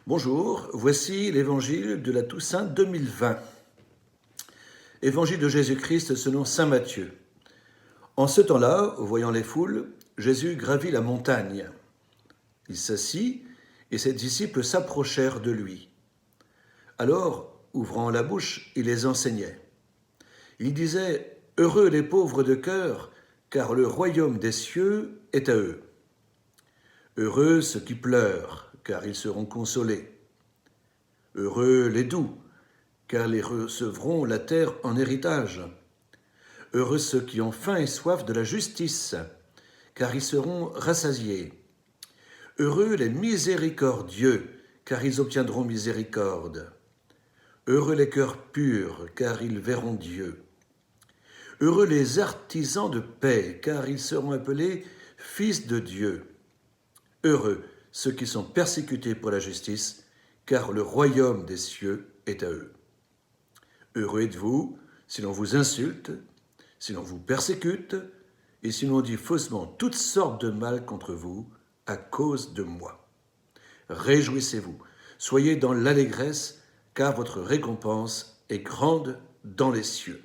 Bonjour, voici l'évangile de la Toussaint 2020. Évangile de Jésus-Christ selon saint Matthieu. En ce temps-là, voyant les foules, Jésus gravit la montagne. Il s'assit et ses disciples s'approchèrent de lui. Alors, ouvrant la bouche, il les enseignait. Il disait « Heureux les pauvres de cœur, car le royaume des cieux est à eux. Heureux ceux qui pleurent, car ils seront consolés. Heureux les doux, car ils recevront la terre en héritage. Heureux ceux qui ont faim et soif de la justice, car ils seront rassasiés. Heureux les miséricordieux, car ils obtiendront miséricorde. Heureux les cœurs purs, car ils verront Dieu. Heureux les artisans de paix, car ils seront appelés fils de Dieu. Heureux ceux qui sont persécutés pour la justice, car le royaume des cieux est à eux. Heureux êtes-vous si l'on vous insulte, si l'on vous persécute, et si l'on dit faussement toutes sortes de mal contre vous à cause de moi. Réjouissez-vous, soyez dans l'allégresse, car votre récompense est grande dans les cieux.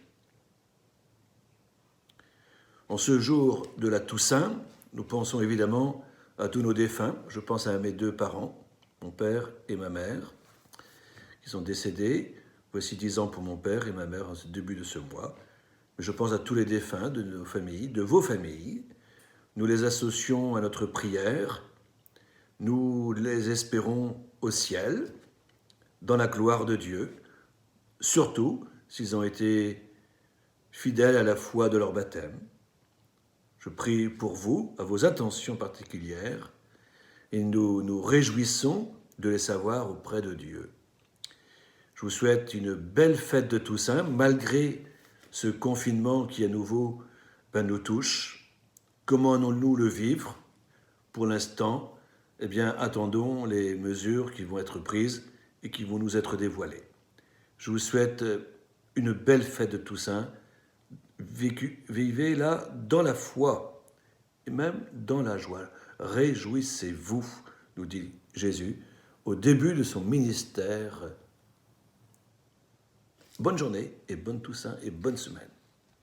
En ce jour de la Toussaint, nous pensons évidemment à tous nos défunts. Je pense à mes deux parents, mon père et ma mère, qui sont décédés. Voici 10 ans pour mon père et ma mère en ce début de ce mois. Mais je pense à tous les défunts de nos familles, de vos familles. Nous les associons à notre prière. Nous les espérons au ciel, dans la gloire de Dieu, surtout s'ils ont été fidèles à la foi de leur baptême. Je prie pour vous, à vos intentions particulières, et nous nous réjouissons de les savoir auprès de Dieu. Je vous souhaite une belle fête de Toussaint, malgré ce confinement qui à nouveau nous touche. Comment allons-nous le vivre? Pour l'instant, attendons les mesures qui vont être prises et qui vont nous être dévoilées. Je vous souhaite une belle fête de Toussaint. Vivez-la dans la foi et même dans la joie. Réjouissez-vous, nous dit Jésus, au début de son ministère. Bonne journée et bonne Toussaint et bonne semaine.